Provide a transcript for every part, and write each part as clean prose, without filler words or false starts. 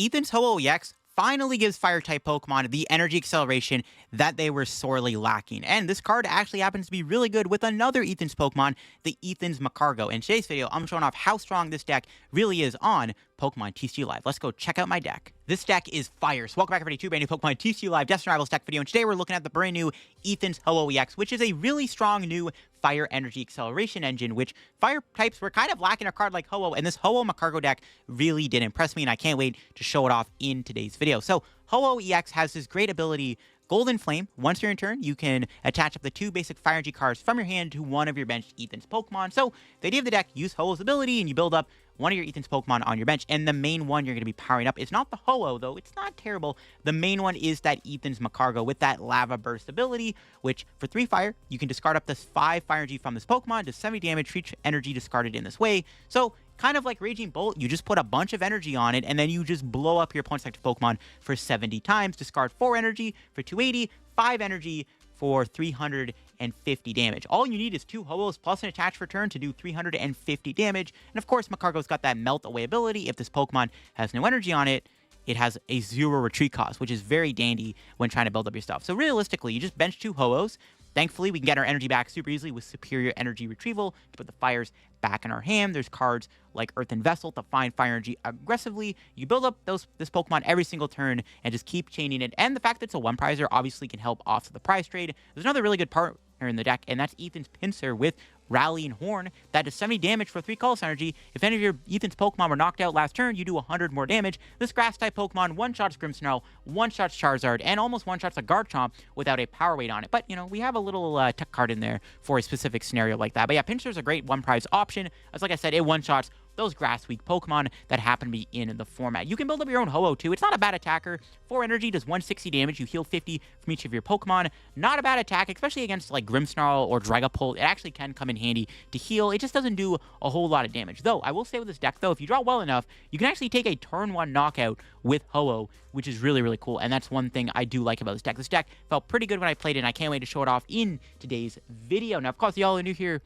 Ethan's Ho-Oh EX finally gives Fire-type Pokemon the energy acceleration that they were sorely lacking. And this card actually happens to be really good with another Ethan's Pokemon, the Ethan's Magcargo. In today's video, I'm showing off how strong this deck really is on Pokemon TCG Live. Let's go check out my deck. This deck is fire. So welcome back everybody to a brand new Pokemon TCG Live Destiny Rivals deck video. And today we're looking at the brand new Ethan's Ho-Oh EX, which is a really strong new fire energy acceleration engine, which fire types were kind of lacking a card like Ho-Oh, and this Ho-Oh Magcargo deck really did impress me, and I can't wait to show it off in today's video. So Ho-Oh EX has this great ability, Golden Flame. Once you're in turn, you can attach up the 2 basic fire energy cards from your hand to one of your benched Ethan's Pokemon. So the idea of the deck, use Ho-Oh's ability and you build up one of your Ethan's Pokemon on your bench, and the main one you're going to be powering up is not the Ho-Oh, though. It's not terrible. The main one is that Ethan's Magcargo with that Lava Burst ability, which for 3 fire, you can discard up to 5 fire energy from this Pokemon to 70 damage for each energy discarded in this way. So kind of like Raging Bolt, you just put a bunch of energy on it, and then you just blow up your opponent's active Pokemon for 70 times, discard 4 energy for 280, 5 energy for 350 damage. All you need is 2 Ho-Ohs plus an attach for turn to do 350 damage. And of course, Magcargo's got that melt away ability. If this Pokemon has no energy on it, it has a 0 retreat cost, which is very dandy when trying to build up your stuff. So realistically, you just bench 2 Ho-Ohs. Thankfully, we can get our energy back super easily with Superior Energy Retrieval to put the fires back in our hand. There's cards like Earthen Vessel to find fire energy aggressively. You build up this Pokemon every single turn and just keep chaining it. And the fact that it's a 1-prizer obviously can help offset the prize trade. There's another really good partner in the deck, and that's Ethan's Pinsir with Rallying Horn. That does 70 damage for 3 Colorless energy. If any of your Ethan's Pokemon were knocked out last turn, you do 100 more damage. This Grass-type Pokemon one-shots Grimmsnarl, one-shots Charizard, and almost one-shots a Garchomp without a power weight on it. But, you know, we have a little tech card in there for a specific scenario like that. But yeah, Pinsir's a great 1-prize option. As like I said, it one-shots those grass-weak Pokemon that happen to be in the format. You can build up your own Ho-Oh too. It's not a bad attacker. 4 energy does 160 damage. You heal 50 from each of your Pokemon. Not a bad attack, especially against like Grimmsnarl or Dragapult. It actually can come in handy to heal. It just doesn't do a whole lot of damage. Though, I will say with this deck though, if you draw well enough, you can actually take a turn 1 knockout with Ho-Oh, which is really, really cool. And that's one thing I do like about this deck. This deck felt pretty good when I played it, and I can't wait to show it off in today's video. Now, of course, y'all are new here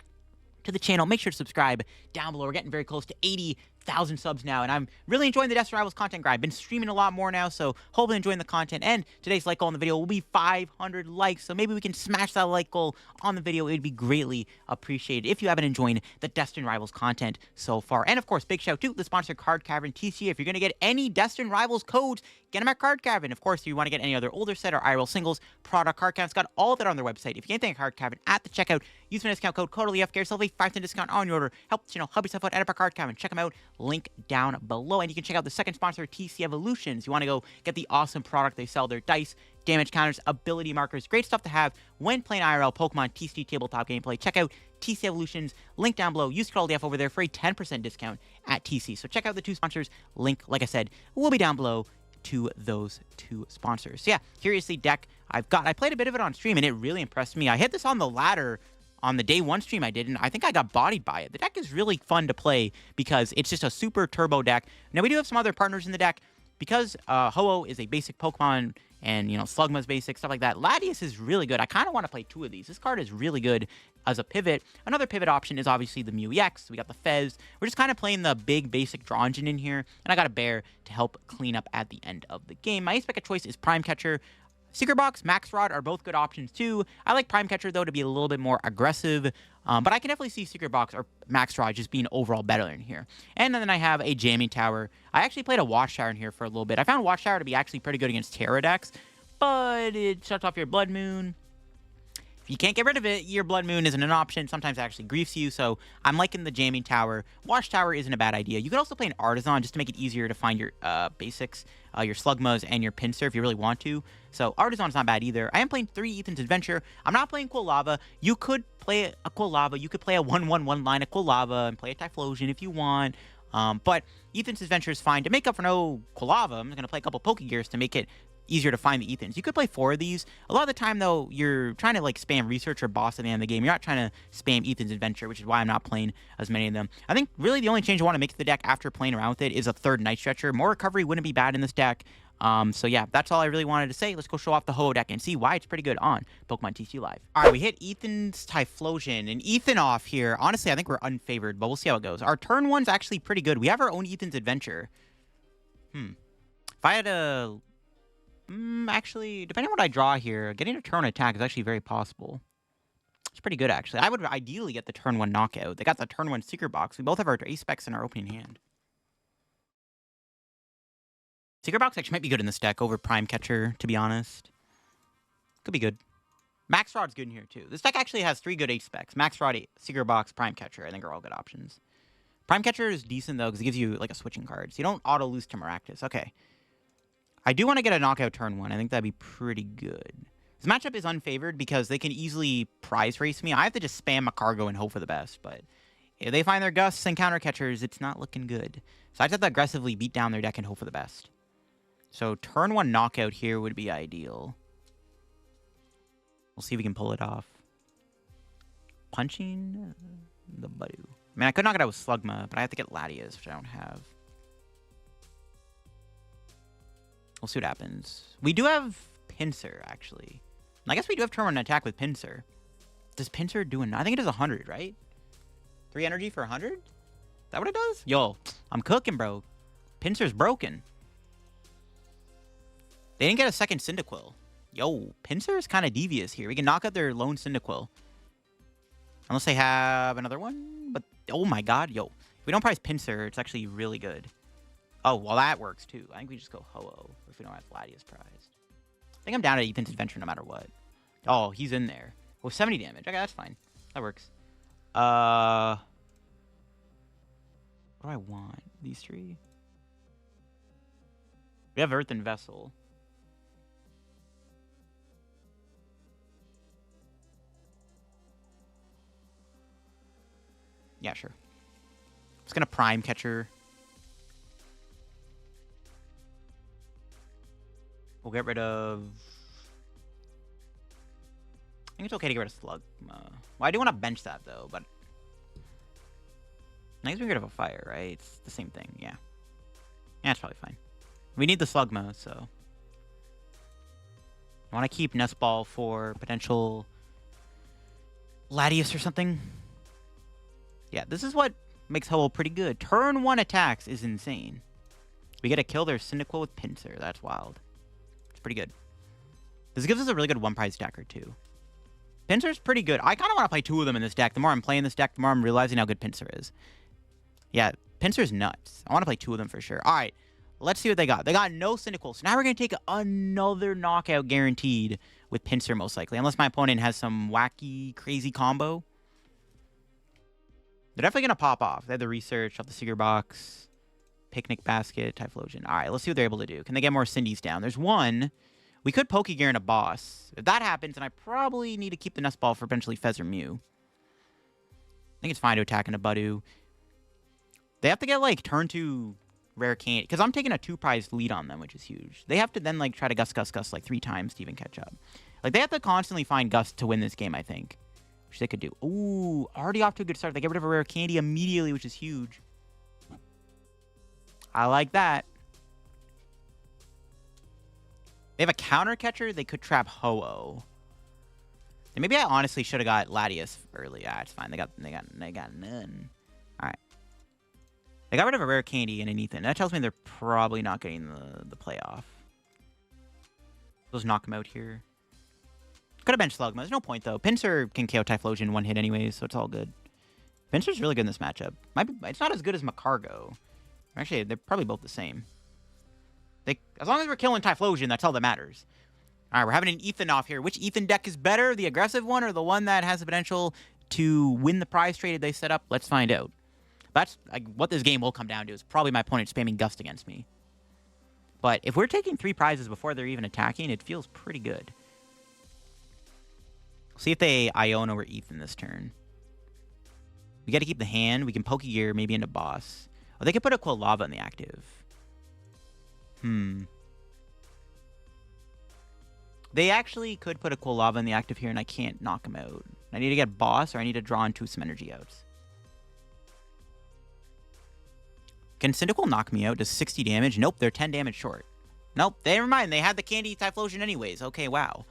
to the channel, make sure to subscribe down below. We're getting very close to 80,000 subs now, and I'm really enjoying the Destiny Rivals content grind. I've been streaming a lot more now, so hopefully enjoying the content. And today's like goal in the video will be 500 likes, so maybe we can smash that like goal on the video. It would be greatly appreciated if you have been enjoying the Destiny Rivals content so far. And of course, big shout out to the sponsor Card Cavern TCG. If you're going to get any Destiny Rivals codes, get them at Card Cavern. Of course, if you want to get any other older set or IRL singles, product Card Cavern's got all of that on their website. If you can't think of Card Cavern at the checkout, use my discount code CODELYF, get yourself a 5% discount on your order. Help yourself out at Card Cavern. Check them out. Link down below. And you can check out the second sponsor, TC Evolutions. You want to go get the awesome product they sell, their dice, damage counters, ability markers. Great stuff to have when playing IRL Pokemon TCG tabletop gameplay. Check out TC Evolutions. Link down below. Use code LDF over there for a 10% discount at TC. So check out the 2 sponsors. Link, like I said, will be down below to those 2 sponsors. So yeah, curiously deck I played a bit of it on stream and it really impressed me. I hit this on the ladder on the day 1 stream I did, and I think I got bodied by it. The deck is really fun to play because it's just a super turbo deck. Now, we do have some other partners in the deck. Because Ho-Oh is a basic Pokemon, and, you know, Slugma's basic, stuff like that, Latias is really good. I kind of want to play 2 of these. This card is really good as a pivot. Another pivot option is obviously the Mew EX. We got the Fez. We're just kind of playing the big basic draw engine in here, and I got a Bear to help clean up at the end of the game. My ace pick of choice is Prime Catcher. Secret Box, Max Rod are both good options too. I like Prime Catcher though to be a little bit more aggressive, but I can definitely see Secret Box or Max Rod just being overall better in here. And then I have a Jamming Tower. I actually played a Watchtower in here for a little bit. I found Watchtower to be actually pretty good against Terra decks, but it shuts off your Blood Moon. If you can't get rid of it, your Blood Moon isn't an option. Sometimes it actually griefs you, so I'm liking the Jamming Tower. Watchtower isn't a bad idea. You could also play an Artisan just to make it easier to find your basics, your Slugmas, and your Pinsir if you really want to. So Artisan's not bad either. I am playing 3 Ethan's Adventure. I'm not playing Quilava. You could play a Quilava. You could play a 1/1 line of Quilava and play a Typhlosion if you want. But Ethan's Adventure is fine. To make up for no Quilava, I'm going to play a couple Pokégears to make it easier to find the Ethans. You could play 4 of these. A lot of the time, though, you're trying to, like, spam Research or Boss at the end of the game. You're not trying to spam Ethan's Adventure, which is why I'm not playing as many of them. I think, really, the only change I want to make to the deck after playing around with it is a 3rd Night Stretcher. More recovery wouldn't be bad in this deck. So, yeah, that's all I really wanted to say. Let's go show off the Ho-Oh deck and see why it's pretty good on Pokemon TCG Live. All right, we hit Ethan's Typhlosion, and Ethan off here. Honestly, I think we're unfavored, but we'll see how it goes. Our turn 1's actually pretty good. We have our own Ethan's Adventure. If I had a... actually, depending on what I draw here, getting a turn attack is actually very possible. It's pretty good, actually. I would ideally get the turn 1 knockout. They got the turn 1 Secret Box. We both have our ace specs in our opening hand. Secret Box actually might be good in this deck over Prime Catcher, to be honest. Could be good. Max Rod's good in here, too. This deck actually has 3 good ace specs. Max Rod, Secret Box, Prime Catcher. I think are all good options. Prime Catcher is decent, though, because it gives you, like, a switching card. So you don't auto-lose to Maractus. Okay. I do want to get a knockout turn 1. I think that'd be pretty good. This matchup is unfavored because they can easily prize race me. I have to just spam Magcargo and hope for the best, but if they find their Gusts and counter catchers, it's not looking good. So I just have to aggressively beat down their deck and hope for the best. So turn 1 knockout here would be ideal. We'll see if we can pull it off. Punching the Budu. I mean, I could knock it out with Slugma, but I have to get Latias, which I don't have. We'll see what happens. We do have Pinsir, actually. I guess we do have turn 1 attack with Pinsir. Does Pinsir do I think it does 100, right? 3 energy for 100? Is that what it does? Yo, I'm cooking, bro. Pinsir's broken. They didn't get a second Cyndaquil. Yo, Pinsir is kind of devious here. We can knock out their lone Cyndaquil. Unless they have another one. But, oh my god, yo. If we don't prize Pinsir, it's actually really good. Oh, well, that works, too. I think we just go Ho-Oh if we don't have Latias prized. I think I'm down at Ethan's Adventure no matter what. Oh, he's in there. Oh, 70 damage. Okay, that's fine. That works. What do I want? These 3? We have Earthen Vessel. Yeah, sure. It's gonna Prime Catcher. We'll get rid of... I think it's okay to get rid of Slugma. Well, I do want to bench that, though, but... I guess we get rid of a fire, right? It's the same thing, yeah. Yeah, it's probably fine. We need the Slugma, so... I want to keep Nest Ball for potential... Latias or something. Yeah, this is what makes Ho-Oh pretty good. Turn 1 attacks is insane. We get to kill their Cyndaquil with Pinsir. That's wild. Pretty good. This gives us a really good one-prize stacker, too. Pinsir's pretty good. I kind of want to play 2 of them in this deck. The more I'm playing this deck, the more I'm realizing how good Pinsir is. Yeah, Pinsir's nuts. I want to play 2 of them for sure. All right, let's see what they got. They got no Cyndaquil. So now we're going to take another knockout guaranteed with Pinsir, most likely. Unless my opponent has some wacky, crazy combo. They're definitely going to pop off. They have the Research, off the Secret Box, Picnic Basket, Typhlosion. All right, let's see what they're able to do. Can they get more Cindy's down? There's one. We could Pokégear in a boss. If that happens, then I probably need to keep the Nest Ball for potentially Fez or Mew. I think it's fine to attack in a Budu. They have to get, like, turn 2 rare candy. Because I'm taking a 2-prize lead on them, which is huge. They have to then, like, try to Gust, like, 3 times to even catch up. Like, they have to constantly find Gust to win this game, I think. Which they could do. Ooh, already off to a good start. They get rid of a rare candy immediately, which is huge. I like that. They have a counter catcher. They could trap Ho-Oh. And maybe I honestly should have got Latias early. Yeah, it's fine. They got none. All right. They got rid of a rare candy and an Ethan. That tells me they're probably not getting the playoff. Let's knock them out here. Could have benched Slugma. There's no point though. Pinsir can KO Typhlosion in 1 hit anyways, so it's all good. Pinsir's really good in this matchup. It's not as good as Magcargo. Actually, they're probably both the same. As long as we're killing Typhlosion, that's all that matters. All right, we're having an Ethan off here. Which Ethan deck is better? The aggressive one or the one that has the potential to win the prize trade they set up? Let's find out. That's like, what this game will come down to. Is probably my opponent spamming Gust against me. But if we're taking 3 prizes before they're even attacking, it feels pretty good. See if they Iono or Ethan this turn. We got to keep the hand. We can Pokégear maybe into boss. Oh, they could put a Quilava in the active. They actually could put a Quilava in the active here, and I can't knock him out. I need to get boss, or I need to draw into some energy outs. Can Cyndaquil knock me out? Does 60 damage? Nope, they're 10 damage short. Nope, never mind. They had the Candy Typhlosion anyways. Okay, wow.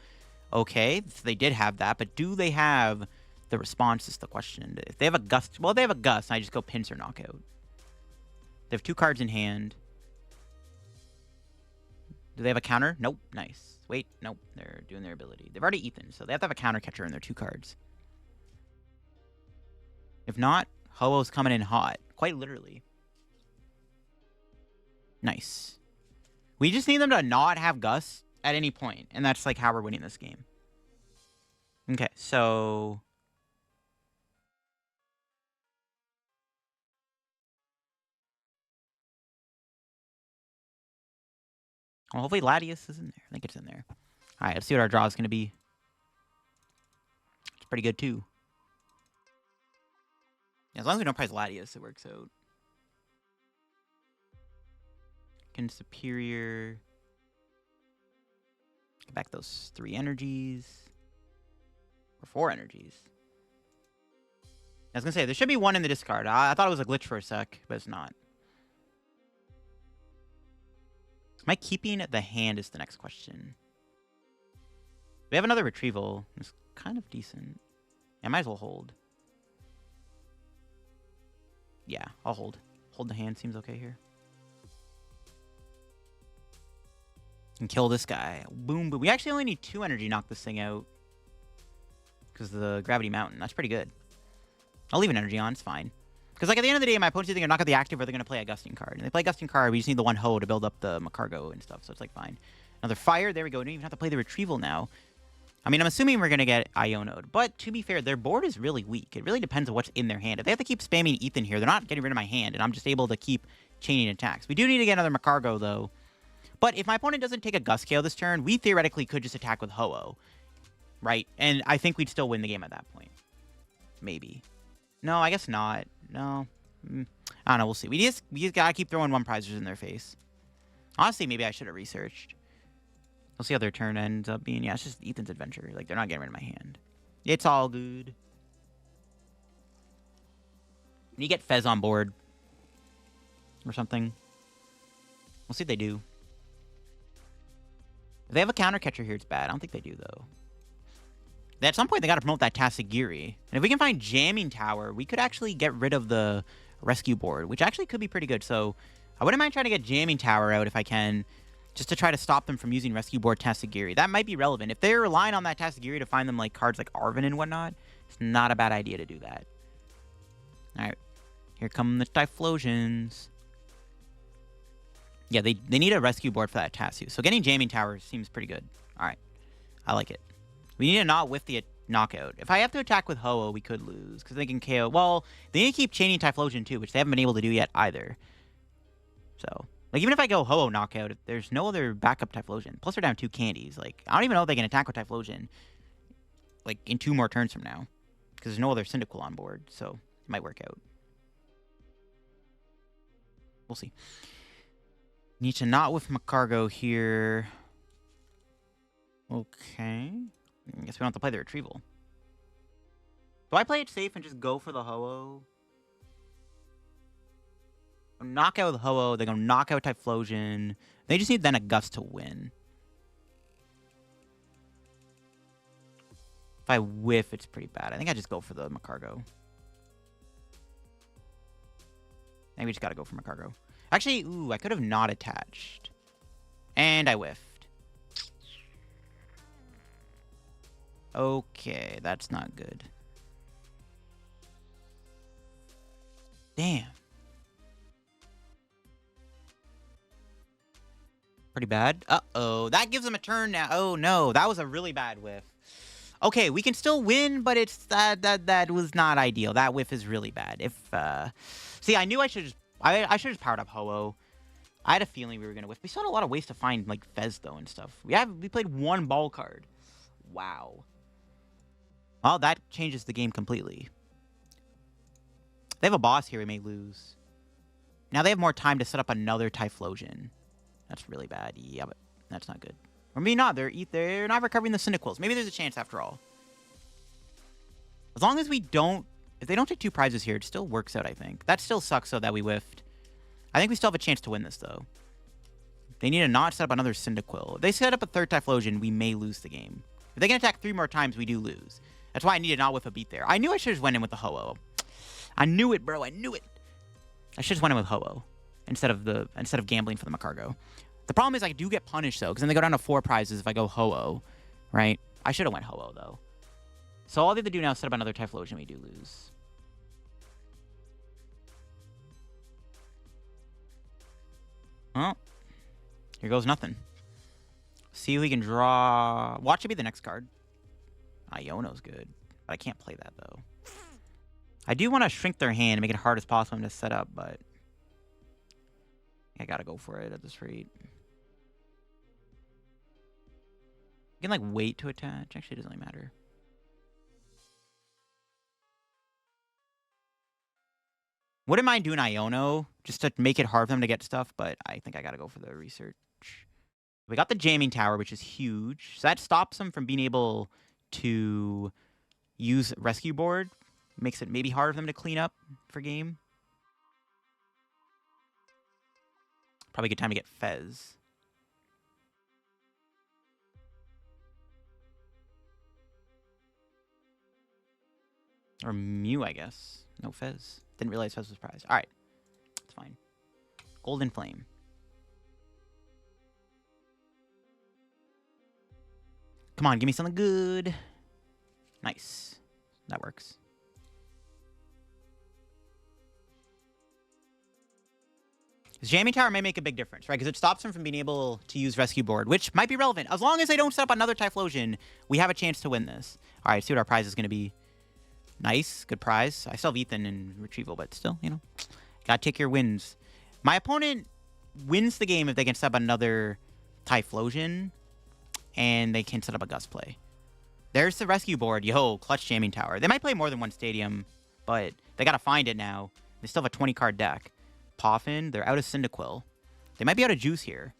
Okay, so they did have that, but do they have the response is the question. If they have a Gust, well, if they have a Gust, I just go Pinsir knockout. They have 2 cards in hand. Do they have a counter? Nope. Nice. Wait, nope. They're doing their ability. They've already Ethan, so they have to have a counter catcher in their 2 cards. If not, Ho-Oh's coming in hot. Quite literally. Nice. We just need them to not have Gus at any point, and that's like how we're winning this game. Okay, so... well, hopefully Latias is in there. I think it's in there. All right, let's see what our draw is going to be. It's pretty good, too. Yeah, as long as we don't prize Latias, it works out. Can Superior... get back those 3 energies. Or 4 energies. I was going to say, there should be 1 in the discard. I thought it was a glitch for a sec, but it's not. Am I keeping the hand is the next question. We have another Retrieval. It's kind of decent. I might as well hold. Yeah, I'll hold. Hold the hand seems okay here. And kill this guy. Boom, boom. We actually only need 2 energy to knock this thing out. Because of the Gravity Mountain. That's pretty good. I'll leave an energy on. It's fine. Because, like, at the end of the day, my opponent's either going to knock out the active or they're going to play a Gusting card. And they play a Gusting card, we just need the 1 Ho to build up the Magcargo and stuff. So it's, like, fine. Another Fire. There we go. We don't even have to play the Retrieval now. I mean, I'm assuming we're going to get Iono'd. But, to be fair, their board is really weak. It really depends on what's in their hand. If they have to keep spamming Ethan here, they're not getting rid of my hand. And I'm just able to keep chaining attacks. We do need to get another Magcargo, though. But if my opponent doesn't take a Gust KO this turn, we theoretically could just attack with Ho-Oh. Right? And I think we'd still win the game at that point. Maybe. No, I guess not. No. I don't know. We'll see. We just gotta keep throwing 1 prizers in their face. Honestly, maybe I should have researched. We'll see how their turn ends up being. Yeah, it's just Ethan's adventure. Like, they're not getting rid of my hand. It's all good. You get Fez on board. Or something. We'll see if they do. If they have a counter catcher here, it's bad. I don't think they do, though. At some point, they got to promote that Tassagiri. And if we can find Jamming Tower, we could actually get rid of the rescue board, which actually could be pretty good. So I wouldn't mind trying to get Jamming Tower out if I can, just to try to stop them from using rescue board Tassagiri. That might be relevant. If they're relying on that Tassagiri to find them like cards like Arven and whatnot, it's not a bad idea to do that. All right. Here come the Typhlosions. Yeah, they need a rescue board for that Tassu. So getting Jamming Tower seems pretty good. All right. I like it. We need to not whiff the knockout. If I have to attack with Ho-Oh, we could lose. Because they can KO. Well, they need to keep chaining Typhlosion too, which they haven't been able to do yet either. So, like, even if I go Ho-Oh knockout, if there's no other backup Typhlosion. Plus, they're down 2 candies. Like, I don't even know if they can attack with Typhlosion. Like, in 2 more turns from now. Because there's no other Cyndaquil on board. So, it might work out. We'll see. Need to not whiff Magcargo here. Okay. I guess we don't have to play the Retrieval. Do I play it safe and just go for the Ho-Oh? Knock out with Ho-Oh. They're going to knock out Typhlosion. They just need then a Gust to win. If I whiff, it's pretty bad. I think I just go for the Magcargo. Maybe we just got to go for Magcargo. Actually, ooh, I could have not attached. And I whiffed. Okay, that's not good. Damn. Pretty bad. Uh-oh. That gives them a turn now. Oh, no. That was a really bad whiff. Okay, we can still win, but it's that was not ideal. That whiff is really bad. If see, I knew I should have just powered up Ho-Oh. I had a feeling we were gonna whiff. We still had a lot of ways to find like Fez though and stuff. We played 1 ball card. Wow. Well, that changes the game completely. They have a boss here we may lose. Now they have more time to set up another Typhlosion. That's really bad. Yeah, but that's not good. Or maybe not. They're not recovering the Cyndaquils. Maybe there's a chance after all. As long as we don't... If they don't take 2 prizes here, it still works out, I think. That still sucks, though, that we whiffed. I think we still have a chance to win this, though. They need to not set up another Cyndaquil. If they set up a 3rd Typhlosion, we may lose the game. If they can attack 3 more times, we do lose. That's why I needed not whiff a beat there. I knew I should have went in with the Ho-Oh. I knew it, bro. I knew it. I should have went in with Ho-Oh instead of gambling for the Magcargo. The problem is I do get punished, though, because then they go down to 4 prizes if I go Ho-Oh, right? I should have went Ho-Oh, though. So all they have to do now is set up another Typhlosion. We do lose. Well, here goes nothing. See who we can draw. Watch it be the next card. Iono's good, but I can't play that, though. I do want to shrink their hand and make it hard as possible to set up, but I gotta go for it at this rate. You can, like, wait to attach. Actually, it doesn't really matter. Wouldn't mind doing Iono just to make it hard for them to get stuff, but I think I gotta go for the research. We got the Jamming Tower, which is huge. So that stops them from being able to use Rescue Board. Makes it maybe harder for them to clean up for game. Probably a good time to get Fez. Or Mew, I guess. No Fez. Didn't realize Fez was prized. Alright. It's fine. Golden Flame. Come on, give me something good. Nice. That works. Jamming Tower may make a big difference, right? Because it stops them from being able to use Rescue Board, which might be relevant. As long as they don't set up another Typhlosion, we have a chance to win this. All right, see what our prize is going to be. Nice. Good prize. I still have Ethan and Retrieval, but still, you know. Gotta take your wins. My opponent wins the game if they can set up another Typhlosion, and they can set up a Gust play. There's the Rescue Board. Yo, clutch Jamming Tower. They might play more than one stadium, but they gotta find it now. They still have a 20-card deck. Poffin, they're out of Cyndaquil. They might be out of juice here.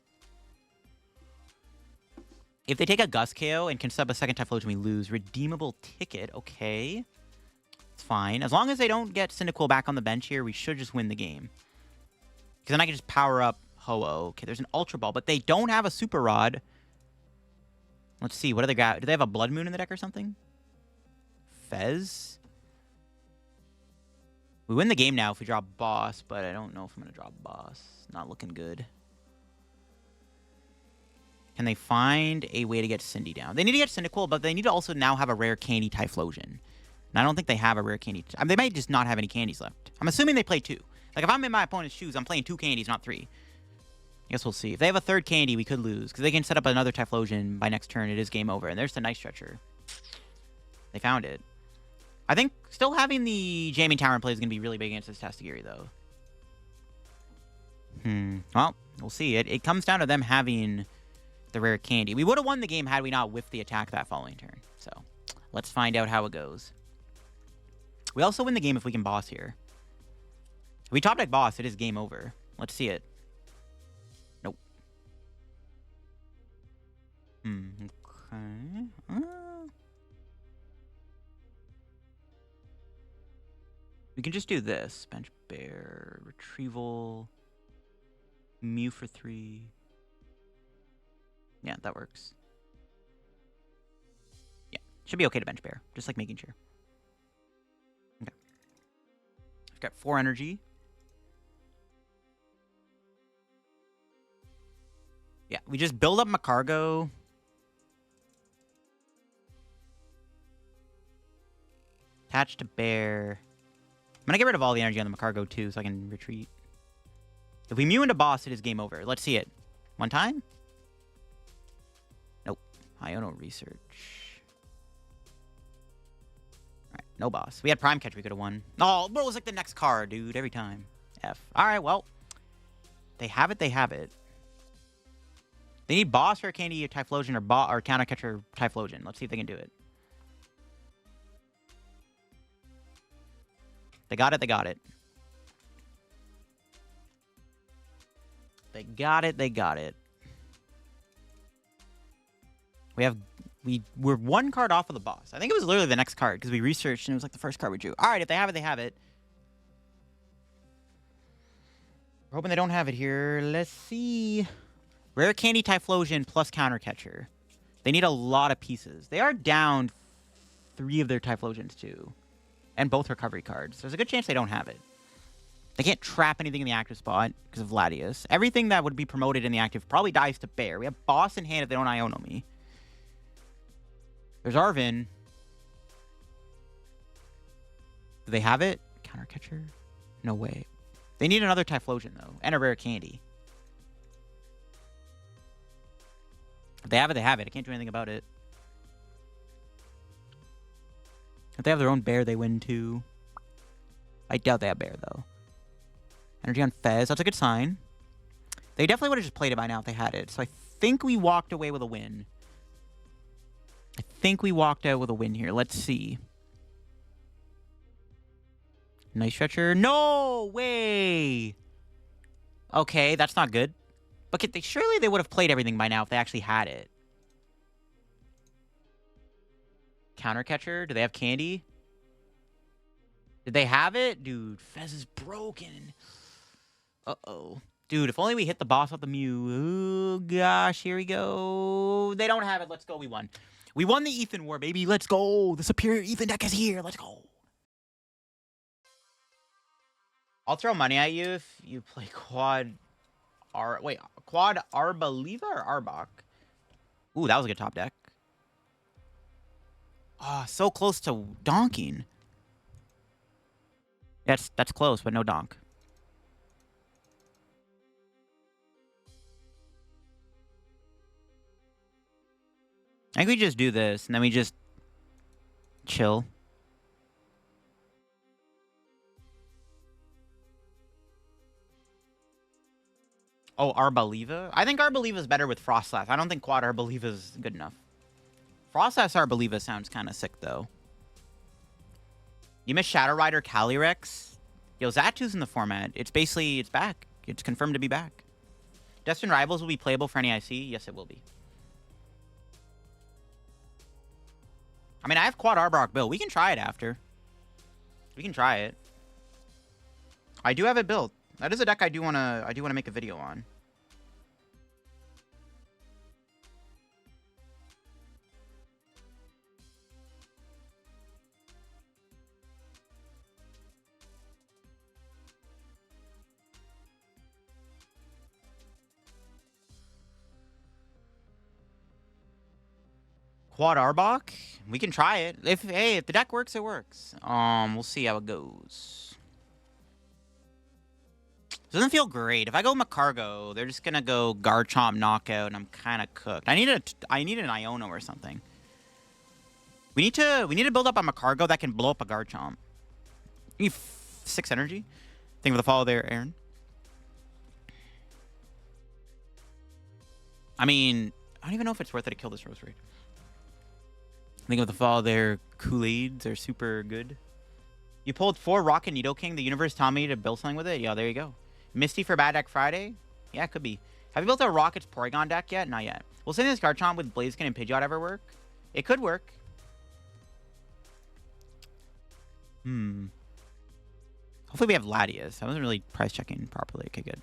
If they take a Gust KO and can sub a second Typhlosion, we lose. Redeemable ticket, okay. It's fine. As long as they don't get Cyndaquil back on the bench here, we should just win the game. Because then I can just power up Ho-Oh. Okay, there's an Ultra Ball, but they don't have a Super Rod. Let's see, what do they got? Do they have a Bloodmoon in the deck or something? Fez? We win the game now if we draw Boss, but I don't know if I'm going to draw Boss. Not looking good. Can they find a way to get Cindy down? They need to get Cyndaquil, but they need to also now have a rare candy Typhlosion. And I don't think they have a rare candy. I mean, they might just not have any candies left. I'm assuming they play 2. Like, if I'm in my opponent's shoes, I'm playing 2 candies, not 3. I guess we'll see. If they have a 3rd candy, we could lose. Because they can set up another Typhlosion by next turn. It is game over. And there's the Night Stretcher. They found it. I think still having the Jamming Tower in play is going to be really big against this Tastagiri, though. Well, we'll see. It comes down to them having the rare candy. We would have won the game had we not whiffed the attack that following turn. So, let's find out how it goes. We also win the game if we can boss here. If we top deck boss, it is game over. Let's see it. Nope. Okay. We can just do this. Bench Bear, Retrieval, Mew for 3. Yeah, that works. Yeah, should be okay to bench Bear. Just like making sure. Okay. I've got 4 energy. Yeah, we just build up Magcargo. Attach to Bear. I'm going to get rid of all the energy on the Magcargo, too, so I can retreat. If we Mew into boss, it is game over. Let's see it. One time? Nope. Iono research. Alright, no boss. We had Prime Catch, we could have won. Oh, but it was like the next card, dude, every time. F. Alright, well. They have it, they have it. They need boss for Candy Typhlosion or Counter Catcher Typhlosion. Let's see if they can do it. They got it, they got it. They got it, they got it. We're 1 card off of the boss. I think it was literally the next card because we researched and it was like the first card we drew. Alright, if they have it, they have it. We're hoping they don't have it here. Let's see. Rare Candy Typhlosion plus Counter Catcher. They need a lot of pieces. They are down 3 of their Typhlosions too. And both recovery cards. There's a good chance they don't have it. They can't trap anything in the active spot because of Latias. Everything that would be promoted in the active probably dies to Bear. We have Boss in hand if they don't Iono me. There's Arvin. Do they have it? Counter catcher? No way. They need another Typhlosion, though. And a rare candy. If they have it, they have it. I can't do anything about it. If they have their own Bear, they win, too. I doubt they have Bear, though. Energy on Fez. That's a good sign. They definitely would have just played it by now if they had it. So I think we walked away with a win. I think we walked out with a win here. Let's see. Night Stretcher. No way! Okay, that's not good. But surely they would have played everything by now if they actually had it. Counter catcher. Do they have candy? Did they have it? Dude, Fez is broken. Uh-oh. Dude, if only we hit the boss with the Mew. Oh, gosh. Here we go. They don't have it. Let's go. We won. We won the Ethan war, baby. Let's go. The superior Ethan deck is here. Let's go. I'll throw money at you if you play Quad Arbaliva or Arbok? Ooh, that was a good top deck. Ah, so close to donking. That's close, but no donk. I think we just do this, and then we just chill. Oh, Arbaliva? I think Arbaliva is better with Frostlass. I don't think Quad Arbaliva is good enough. Frostlass Arbaliva sounds kind of sick, though. You missed Shadow Rider Calyrex? Yo, Zatu's in the format. It's back. It's confirmed to be back. Destined Rivals will be playable for any IC? Yes, it will be. I mean, I have Quad Arbok built. We can try it after. We can try it. I do have it built. That is a deck I do wanna make a video on. Quad Arbok? We can try it. If the deck works, it works. We'll see how it goes. Doesn't feel great. If I go Magcargo, they're just gonna go Garchomp knockout, and I'm kind of cooked. I need an Iono or something. We need to build up a Magcargo that can blow up a Garchomp. You need 6 energy. Think of the follow there, Aaron. I mean, I don't even know if it's worth it to kill this Rose Raid. Think of the follow there. Kool-Aids are super good. You pulled 4 Rocket Nidoking. The universe taught me to build something with it. Yeah, there you go. Misty for Bad Deck Friday? Yeah, it could be. Have you built a Rockets Porygon deck yet? Not yet. Will sending this Garchomp with Blaziken and Pidgeot ever work? It could work. Hopefully we have Latias. I wasn't really price checking properly. Okay, good.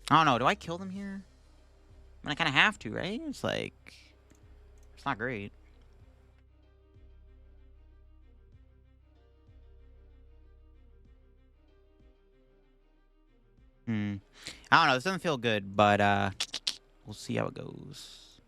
I don't know. Do I kill them here? I mean, I kind of have to, right? It's like... It's not great. I don't know. This doesn't feel good, but we'll see how it goes.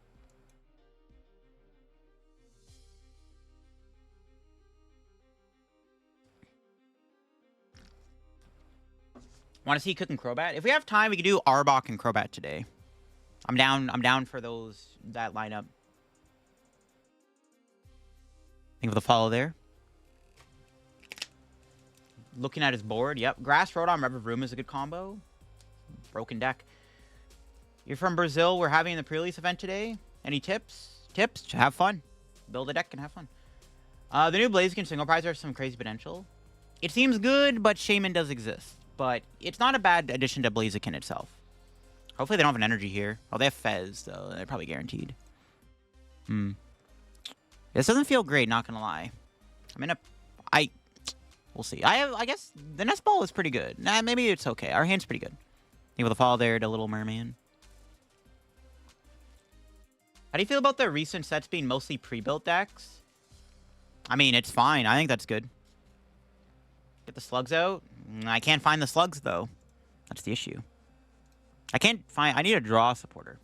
Want to see Cook and Crobat? If we have time, we can do Arbok and Crobat today. I'm down for that lineup. Think of the follow there. Looking at his board. Yep. Grass, Rodon, Retrieval is a good combo. Broken deck. You're from Brazil. We're having the pre-release event today. Any tips? Tips? Have fun. Build a deck and have fun. The new Blaziken single prize has some crazy potential. It seems good, but Shaman does exist. But it's not a bad addition to Blaziken itself. Hopefully they don't have an energy here. Oh, they have Fez, though. They're probably guaranteed. This doesn't feel great, not gonna lie. We'll see. I guess the Nest Ball is pretty good. Nah, maybe it's okay. Our hand's pretty good. Think with a follow there to Little Merman. How do you feel about the recent sets being mostly pre-built decks? I mean, it's fine. I think that's good. Get the slugs out. I can't find the slugs, though. That's the issue. I can't find... I need a draw supporter.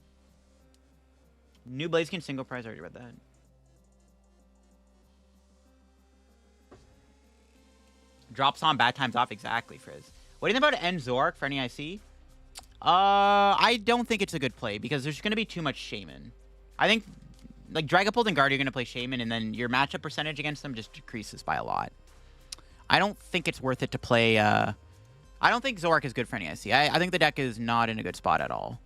New Blaziken single prize. I already read that. Drops on, bad times off. Exactly, Frizz. What do you think about End Zork for any IC? I don't think it's a good play because there's going to be too much Shaman. I think, like, Dragapult and Guard, you're going to play Shaman, and then your matchup percentage against them just decreases by a lot. I don't think it's worth it to play... I don't think Zork is good for any IC. I think the deck is not in a good spot at all.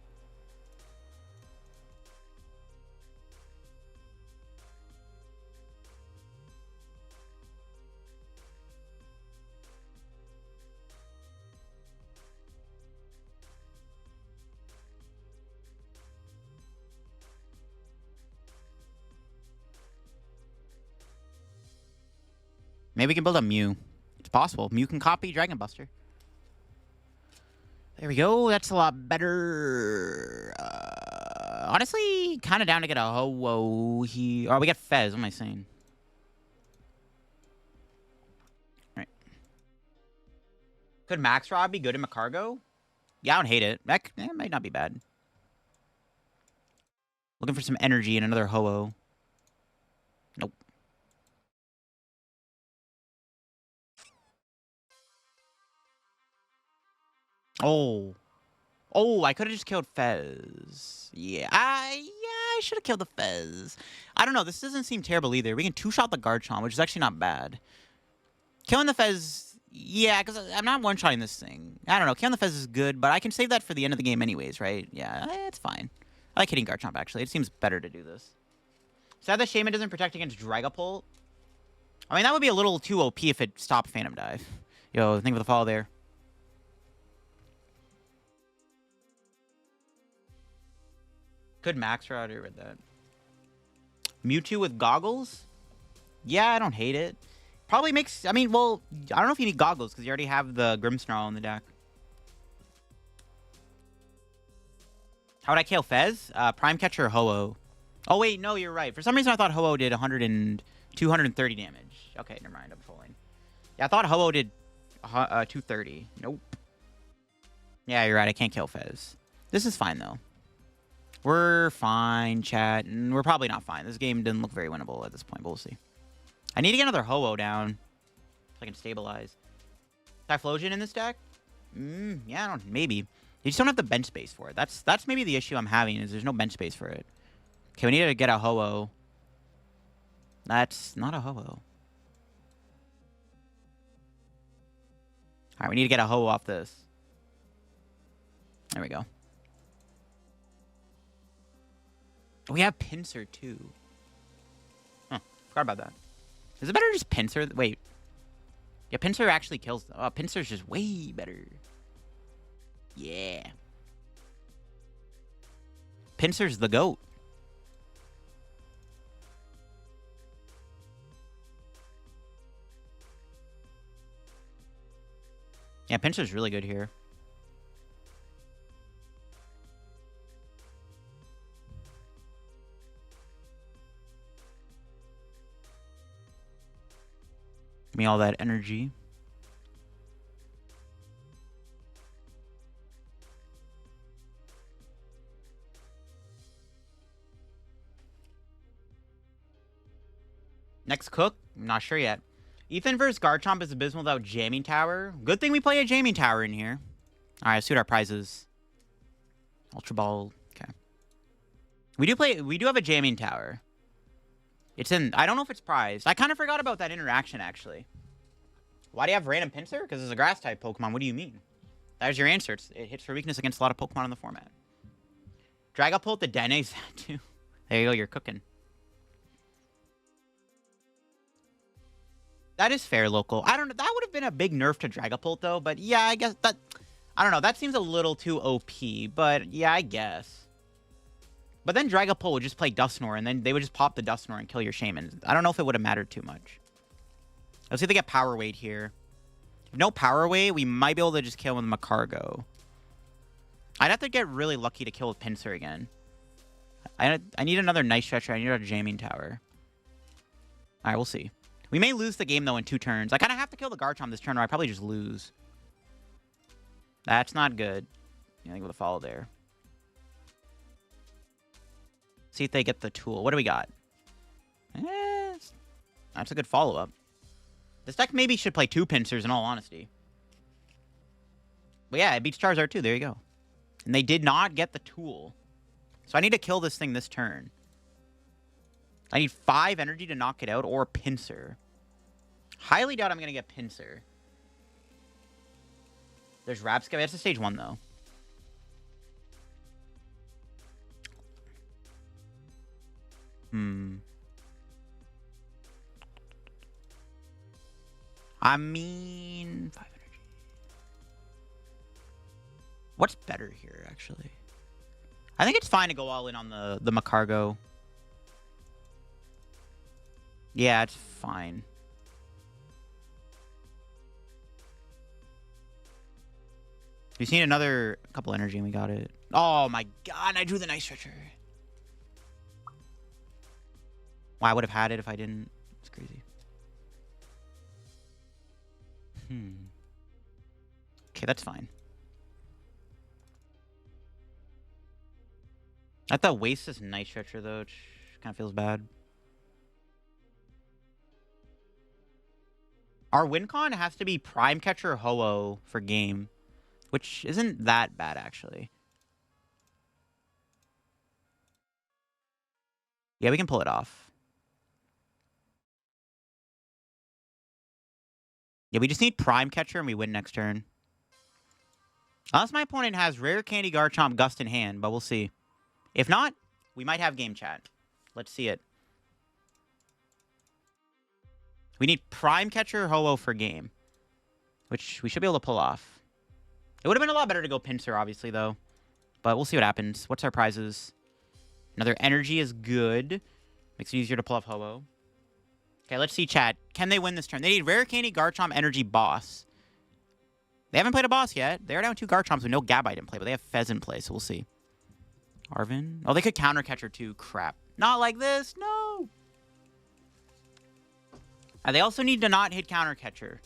Maybe we can build a Mew. It's possible. Mew can copy Dragon Buster. There we go. That's a lot better. Honestly, kind of down to get a Ho-Oh here. Oh, we got Fez. What am I saying? All right. Could Max Rod be good in Magcargo? Yeah, I don't hate it. That might not be bad. Looking for some energy and another Ho-Oh. Nope. Oh. Oh, I could have just killed Fez. Yeah, I should have killed the Fez. I don't know. This doesn't seem terrible either. We can two-shot the Garchomp, which is actually not bad. Killing the Fez, yeah, because I'm not one-shotting this thing. I don't know. Killing the Fez is good, but I can save that for the end of the game anyways, right? Yeah, it's fine. I like hitting Garchomp, actually. It seems better to do this. Sad that Shaman doesn't protect against Dragapult. I mean, that would be a little too OP if it stopped Phantom Dive. Yo, think of the follow there. Could Max Rod with that. Mewtwo with goggles? Yeah, I don't hate it. Probably makes... I mean, well, I don't know if you need goggles because you already have the Grimmsnarl in the deck. How would I kill Fez? Prime Catcher Ho-Oh. Oh, wait, no, you're right. For some reason, I thought Ho-Oh did 230 damage. Okay, never mind. I'm trolling. Yeah, I thought Ho-Oh did 230. Nope. Yeah, you're right. I can't kill Fez. This is fine, though. We're fine, chat. And we're probably not fine. This game didn't look very winnable at this point, but we'll see. I need to get another Ho-Oh down so I can stabilize. Typhlosion in this deck? Yeah, I don't... Maybe. You just don't have the bench space for it. That's maybe the issue I'm having, is there's no bench space for it. Okay, we need to get a Ho-Oh. That's not a Ho-Oh. Alright, we need to get a Ho-Oh off this. There we go. We have Pinsir, too. Huh. Forgot about that. Is it better to just Pinsir? Wait. Yeah, Pinsir actually kills them. Oh, Pinsir's just way better. Yeah. Pinsir's the GOAT. Yeah, Pinsir's really good here. Give me all that energy. Next cook? I'm not sure yet. Ethan versus Garchomp is abysmal without Jamming Tower. Good thing we play a Jamming Tower in here. Alright, let's see what our prize is. Ultra Ball. Okay. We do have a Jamming Tower. It's in... I don't know if it's prized. I kind of forgot about that interaction, actually. Why do you have random Pinsir? Because it's a grass-type Pokemon. What do you mean? That was your answer. It hits for weakness against a lot of Pokemon in the format. Dragapult, the Dene's that too. There you go. You're cooking. That is fair, local. I don't know. That would have been a big nerf to Dragapult, though. But yeah, I guess that... I don't know. That seems a little too OP. But yeah, I guess. But then Dragapult would just play Dusknoir, and then they would just pop the Dusknoir and kill your Shaman. I don't know if it would have mattered too much. Let's see if they get Power Weight here. If no Power Weight, we might be able to just kill with Magcargo. I'd have to get really lucky to kill with Pinsir again. I need another Night Stretcher. I need a Jamming Tower. Alright, we'll see. We may lose the game, though, in 2 turns. I kind of have to kill the Garchomp this turn, or I probably just lose. That's not good. I think we'll follow there. See if they get the tool. What do we got? That's a good follow-up. This deck maybe should play 2 Pinsirs, in all honesty. But yeah, it beats Charizard too. There you go. And they did not get the tool. So I need to kill this thing this turn. I need 5 energy to knock it out, or Pinsir. Highly doubt I'm going to get Pinsir. There's Rapscabby. That's a stage 1, though. I mean, 5 energy. What's better here, actually? I think it's fine to go all in on the Magcargo. Yeah, it's fine. We just need another couple energy and we got it. Oh my god, I drew the Night Stretcher. Wow, I would have had it if I didn't. It's crazy. Okay, that's fine. I thought waste this Night Stretcher, though, which kind of feels bad. Our win con has to be Prime Catcher Ho-Oh for game, which isn't that bad, actually. Yeah, we can pull it off. Yeah, we just need Prime Catcher and we win next turn. Unless my opponent has Rare Candy Garchomp Gust in hand, but we'll see. If not, we might have game chat. Let's see it. We need Prime Catcher Ho-Oh for game, which we should be able to pull off. It would have been a lot better to go Pinsir, obviously, though. But we'll see what happens. What's our prizes? Another energy is good. Makes it easier to pull off Ho-Oh. Okay, let's see, chat. Can they win this turn? They need Rare Candy Garchomp Energy Boss. They haven't played a boss yet. They're down 2 Garchomps with no Gabite in play, but they have Fez in play, so we'll see. Arvin? Oh, they could Counter Catcher too. Crap. Not like this. No! They also need to not hit Counter Catcher.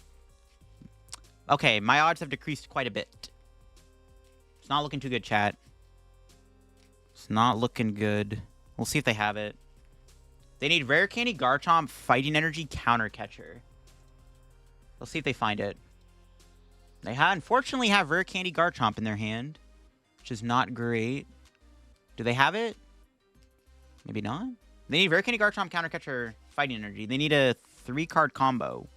Okay, my odds have decreased quite a bit. It's not looking too good, chat. It's not looking good. We'll see if they have it. They need Rare Candy Garchomp Fighting Energy Counter Catcher. Let's see if they find it. They unfortunately have Rare Candy Garchomp in their hand, which is not great. Do they have it? Maybe not. They need Rare Candy Garchomp Counter Catcher Fighting Energy. They need a 3-card combo.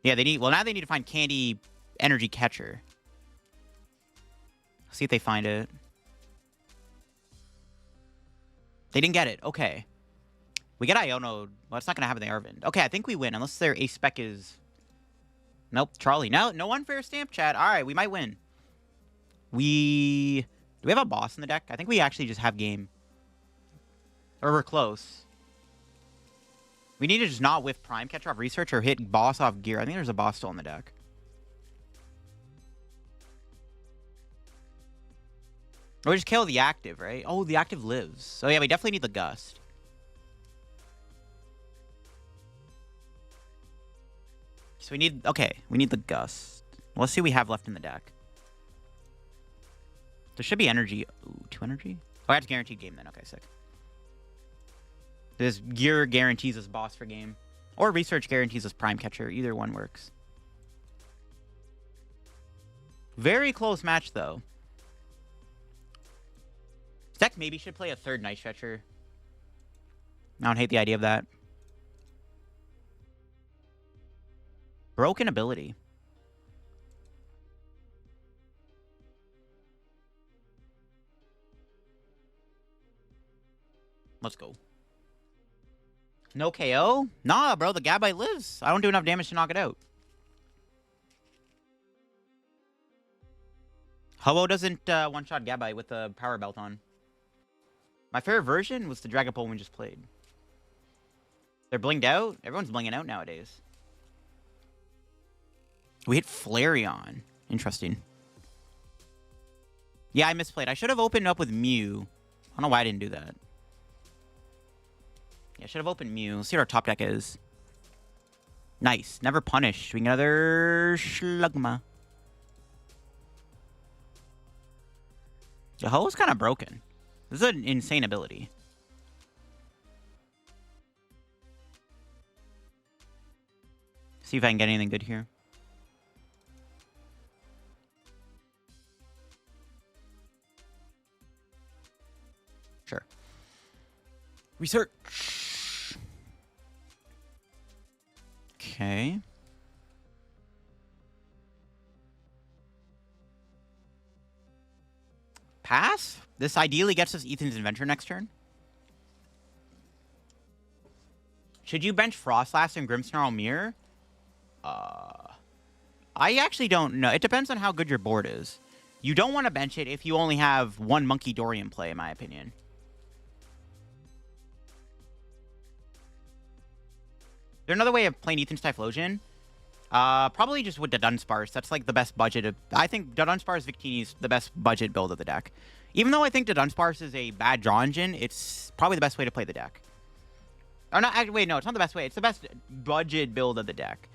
Yeah, they need... Well, now they need to find Candy Energy Catcher. See if they find it. They didn't get it. Okay. We get Iono. Well, it's not going to happen in the Arvin. Okay, I think we win, unless their ace spec is... Nope, Charlie. No unfair stamp, chat. All right, we might win. Do we have a boss in the deck? I think we actually just have game. Or we're close. We need to just not whiff Prime Catcher off Research or hit boss off Gear. I think there's a boss still in the deck. Or just kill the active, right? Oh, the active lives. So yeah, we definitely need the Gust. So we need... Okay, we need the Gust. Let's see what we have left in the deck. There should be energy. Ooh, 2 energy? Oh, that's guaranteed game then. Okay, sick. This Gear guarantees us boss for game. Or Research guarantees us Prime Catcher. Either one works. Very close match, though. This deck maybe should play a 3rd Night Stretcher. I don't hate the idea of that. Broken ability. Let's go. No KO? Nah, bro. The Gabite lives. I don't do enough damage to knock it out. Ho-Oh doesn't one-shot Gabite with the Power Belt on. My favorite version was the Dragapult we just played. They're blinged out? Everyone's blinging out nowadays. We hit Flareon. Interesting. Yeah, I misplayed. I should have opened up with Mew. I don't know why I didn't do that. Yeah, should have opened Mew. Let's see what our top deck is. Nice. Never Punish. We get another Slugma. The Ho is kind of broken. This is an insane ability. See if I can get anything good here. Sure. Research. Okay. Pass? This ideally gets us Ethan's Adventure next turn. Should you bench Frostlass and Grimmsnarl Mirror? I actually don't know. It depends on how good your board is. You don't want to bench it if you only have one Monkey Dory in play, in my opinion. Is there another way of playing Ethan's Typhlosion? Probably just with the Dunsparce. That's like the best budget. I think the Dunsparce Victini is the best budget build of the deck. Even though I think the Dunsparce is a bad draw engine, it's probably the best way to play the deck. Or not, wait, no, it's not the best way. It's the best budget build of the deck.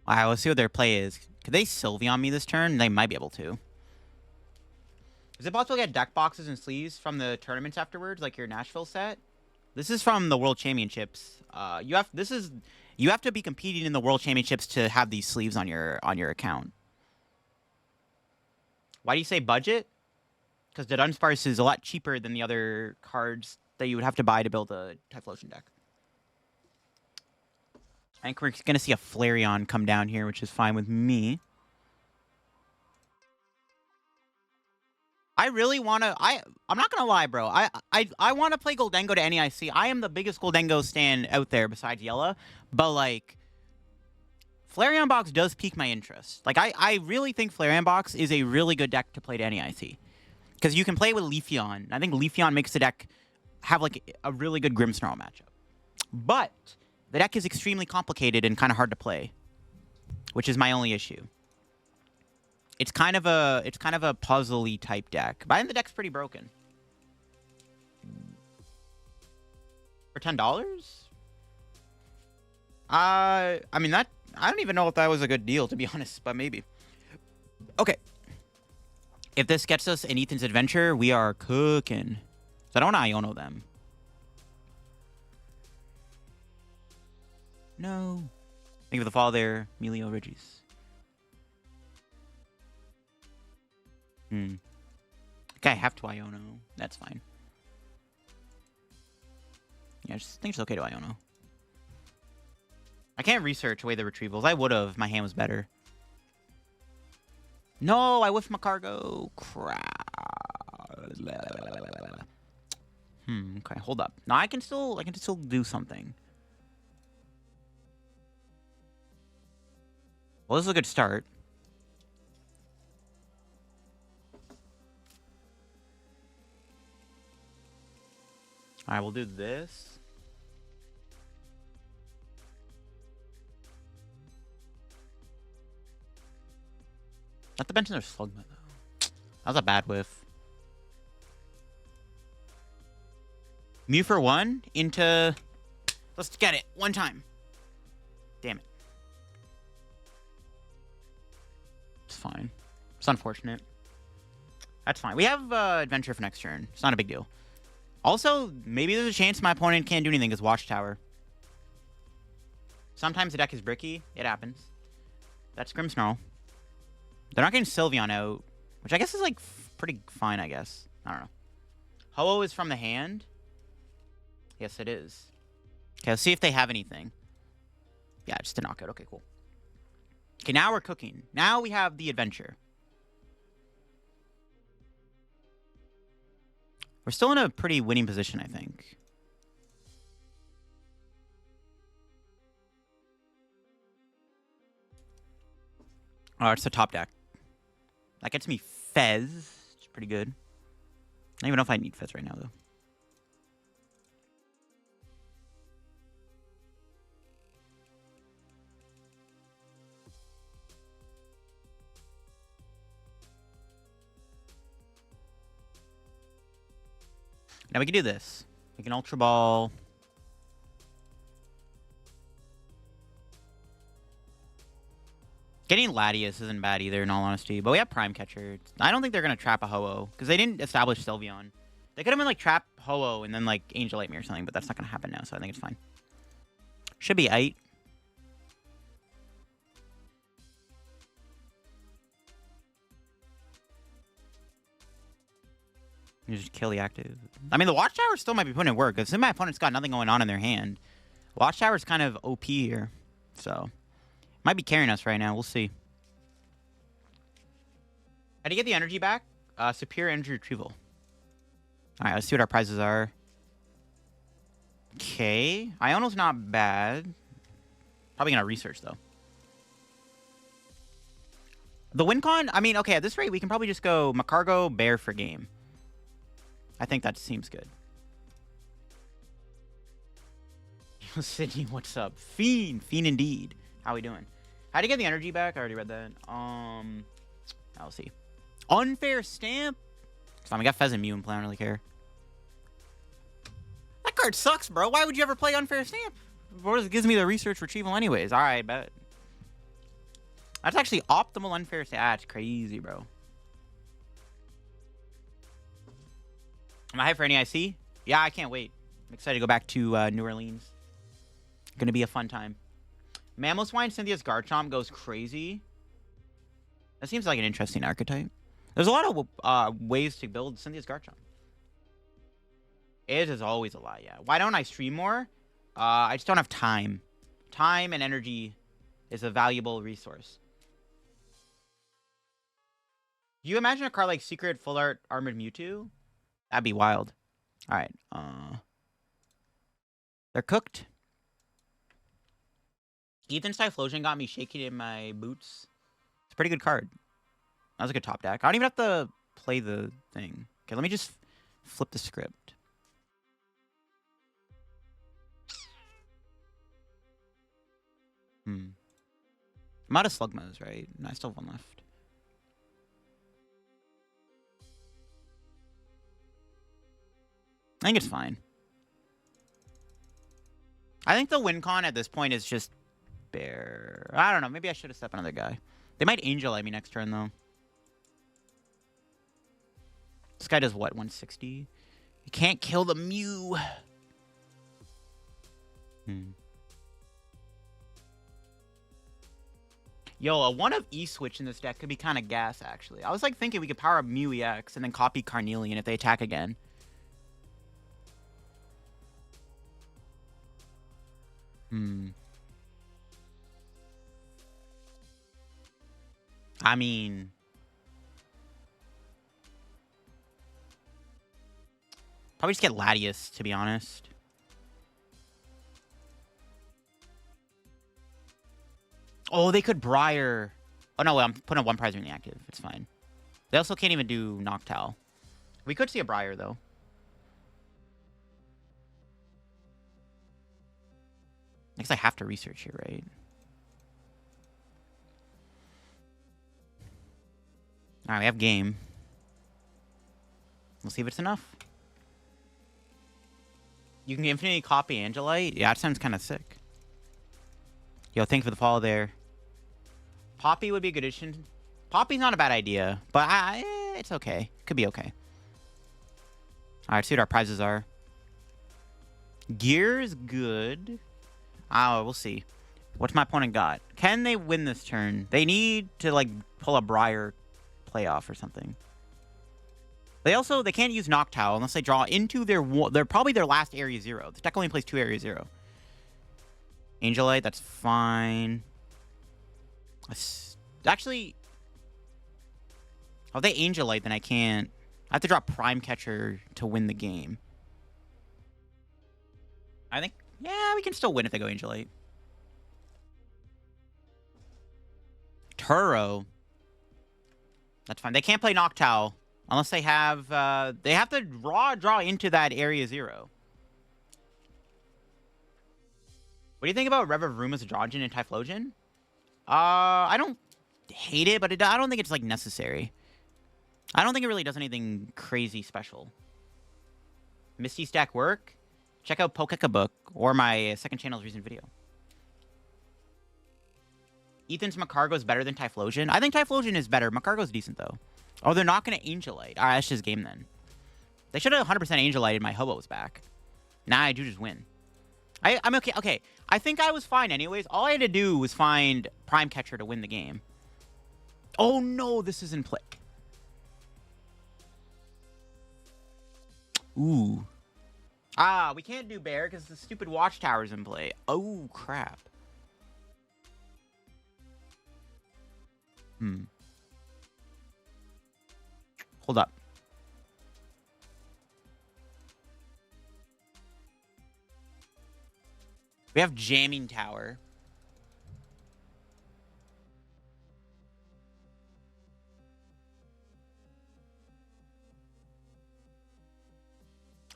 Alright, let's see what their play is. Could they Sylveon me this turn? They might be able to. Is it possible to get deck boxes and sleeves from the tournaments afterwards, like your Nashville set? This is from the World Championships. You have to be competing in the World Championships to have these sleeves on your account. Why do you say budget? Because the Dunsparce is a lot cheaper than the other cards that you would have to buy to build a Typhlosion deck. I think we're going to see a Flareon come down here, which is fine with me. I really want to... I'm not going to lie, bro. I want to play Goldengo to NEIC. I am the biggest Goldengo stan out there besides Yella. But, like, Flareon Box does pique my interest. Like, I really think Flareon Box is a really good deck to play to NEIC. Because you can play with Leafeon. I think Leafeon makes the deck have, like, a really good Grimmsnarl matchup. But... the deck is extremely complicated and kind of hard to play, which is my only issue. It's kind of a puzzly type deck, but I think the deck's pretty broken. For $10? I mean I don't even know if that was a good deal, to be honest, but maybe. Okay. If this gets us an Ethan's Adventure, we are cooking. So I don't want to Iono them. No. Thank you for the follow there, Emilio Regis. Okay, I have to Iono. That's fine. Yeah, I just think it's okay to Iono. I can't research away the retrievals. I would have if my hand was better. No, I whiffed Magcargo. Crap. Okay, hold up. No, I can still do something. Well, this is a good start. All right, we'll do this. Not to mention there's Slugma, though. That was a bad whiff. Mew for one into... let's get it. One time. Damn it. It's fine. It's unfortunate. That's fine. We have Adventure for next turn. It's not a big deal. Also, maybe there's a chance my opponent can't do anything as Watchtower. Sometimes the deck is bricky. It happens. That's Grimmsnarl. They're not getting Sylveon out, which I guess is, like, pretty fine, I guess. I don't know. Ho-Oh is from the hand? Yes, it is. Okay, let's see if they have anything. Yeah, just a knockout. Okay, cool. Okay, now we're cooking. Now we have the Adventure. We're still in a pretty winning position, I think. Oh, it's the top deck. That gets me Fez. It's pretty good. don't even know if I need Fez right now, though. Now we can do this. We can Ultra Ball. Getting Latias isn't bad either, in all honesty. But we have Prime Catcher. I don't think they're going to trap a Ho-Oh. Because they didn't establish Sylveon. They could have been like trap Ho-Oh and then like Angel Lightning or something. But that's not going to happen now. So I think it's fine. Should be 8. You just kill the active. I mean, the Watchtower still might be putting in work. Because my opponent's got nothing going on in their hand. Watchtower's kind of OP here. So, might be carrying us right now. We'll see. How do you get the energy back? Superior Energy Retrieval. Alright, let's see what our prizes are. Okay. Iono's not bad. Probably gonna research, though. The win con? I mean, okay, at this rate, we can probably just go Magcargo, Bear for game. I think that seems good. Yo, Sydney, what's up? Fiend. Fiend indeed. How we doing? How do you get the energy back? I already read that. I'll see. Unfair Stamp? So we got Pheasant Mew and play. I don't really care. That card sucks, bro. Why would you ever play Unfair Stamp? It gives me the research retrieval anyways. Alright, bet. That's actually optimal Unfair Stamp. That's crazy, bro. Am I hyped for NEIC? Yeah, I can't wait. I'm excited to go back to New Orleans. Gonna be a fun time. Mamoswine Cynthia's Garchomp goes crazy. That seems like an interesting archetype. There's a lot of ways to build Cynthia's Garchomp. It is always a lot, yeah. Why don't I stream more? I just don't have time. Time and energy is a valuable resource. Do you imagine a card like Secret Full Art Armored Mewtwo? That'd be wild. Alright. They're cooked. Ethan's Typhlosion got me shaking in my boots. It's a pretty good card. That was a good top deck. I don't even have to play the thing. Okay, let me just flip the script. I'm out of Slugmas, right? No, I still have one left. I think it's fine. I think the win con at this point is just Bear. I don't know. Maybe I should have stepped another guy. They might Angel at me next turn, though. This guy does what? 160? You can't kill the Mew. Yo, a one of E-Switch in this deck could be kind of gas, actually. I was like thinking we could power up Mew EX and then copy Carnelian if they attack again. I mean, probably just get Latias, to be honest. Oh, they could Briar. Oh, no, I'm putting a one prize in the active. It's fine. They also can't even do Noctowl. We could see a Briar, though. I guess I have to research here, right? Alright, we have game. We'll see if it's enough. You can infinitely copy Angelite? Yeah, that sounds kind of sick. Yo, thanks for the follow there. Poppy would be a good addition. Poppy's not a bad idea, but it's okay. Could be okay. Alright, see what our prizes are. Gear is good. Oh, we'll see. What's my opponent got? Can they win this turn? They need to, like, pull a Briar playoff or something. They can't use Noctowl unless they draw into they're probably their last Area 0. The deck only plays 2 Area 0. Angelite, that's fine. Actually, if they Angelite, then I can't. I have to drop Prime Catcher to win the game. I think, yeah, we can still win if they go Angelite. Turo. That's fine. They can't play Noctowl Unless they have to draw into that area 0. What do you think about Revaruma's Drogin and Typhlosion? I don't hate it, but I don't think it's, like, necessary. I don't think it really does anything crazy special. Misty Stack work? Check out Pokeka Book or my second channel's recent video. Ethan's Magcargo is better than Typhlosion. I think Typhlosion is better. Magcargo's decent, though. Oh, they're not going to Angelite. All right, that's just game, then. They should have 100% Angelited my Hobos back. Nah, I do just win. I'm okay. Okay, I think I was fine anyways. All I had to do was find Prime Catcher to win the game. Oh, no, this is in play. Ooh. Ah, we can't do Bear because the stupid Watchtower's in play. Oh, crap. Hold up. We have Jamming Tower.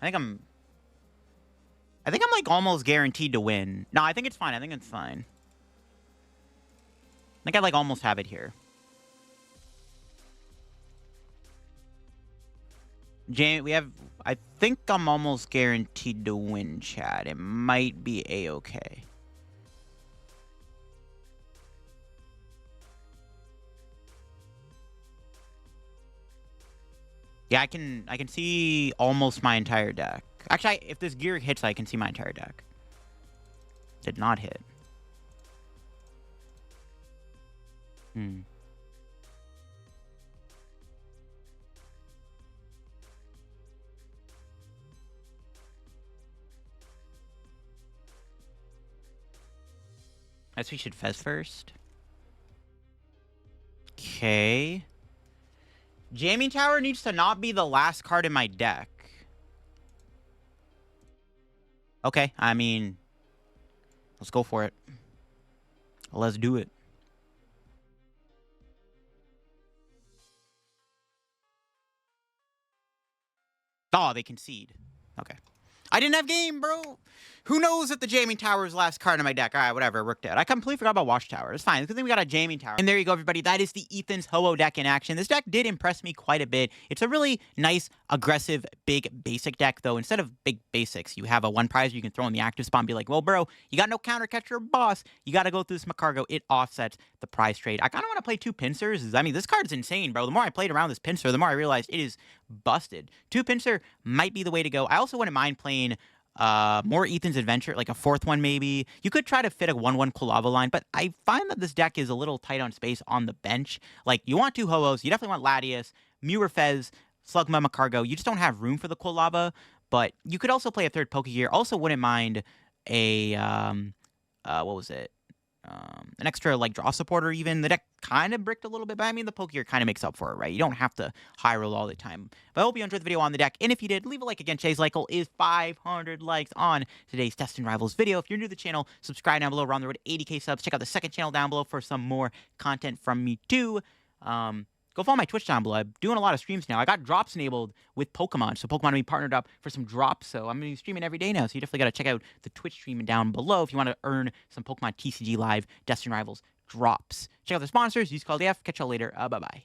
I think I'm like almost guaranteed to win. No, I think it's fine. I think it's fine. I think I like almost have it here. We have, I think I'm almost guaranteed to win, chat. It might be A-okay. Yeah, I can see almost my entire deck. Actually, if this gear hits, I can see my entire deck. Did not hit. I guess we should Fez first. Okay. Jamming Tower needs to not be the last card in my deck. Okay, I mean, let's go for it. Let's do it. Oh, they concede. Okay. I didn't have game, bro. Who knows if the Jamming Tower is the last card in my deck? All right, whatever. Rooked it. I completely forgot about Watchtower. It's fine. Good thing we got a Jamming Tower. And there you go, everybody. That is the Ethan's Ho-Oh deck in action. This deck did impress me quite a bit. It's a really nice, aggressive, big, basic deck, though. Instead of big basics, you have a one prize you can throw in the active spot and be like, well, bro, you got no counter catcher boss. You got to go through this Magcargo. It offsets the prize trade. I kind of want to play 2 Pinsirs. I mean, this card's insane, bro. The more I played around this Pinsir, the more I realized it is busted. 2 Pinsir might be the way to go. I also wouldn't mind playing more Ethan's Adventure, like a 4th one maybe. You could try to fit a 1-1 Kulava line, but I find that this deck is a little tight on space on the bench. Like, you want 2 Ho-Ohs, you definitely want Latias, Mew or Fez, Slugma, Magcargo. You just don't have room for the Kulava, but you could also play a 3rd Pokégear. Also wouldn't mind a, what was it? An extra, like, draw supporter even. The deck kind of bricked a little bit, but I mean, the Pokégear kind of makes up for it, right? You don't have to high roll all the time. But I hope you enjoyed the video on the deck, and if you did, leave a like again. Today's like goal is 500 likes on today's Destined Rivals video. If you're new to the channel, subscribe down below. We're on the road to 80k subs. Check out the second channel down below for some more content from me, too. Go follow my Twitch down below. I'm doing a lot of streams now. I got drops enabled with Pokemon, so Pokemon and me partnered up for some drops, so I'm going to be streaming every day now, so you definitely got to check out the Twitch stream down below if you want to earn some Pokemon TCG Live Destined Rivals drops. Check out the sponsors. Use code AF. Catch y'all later. Bye-bye.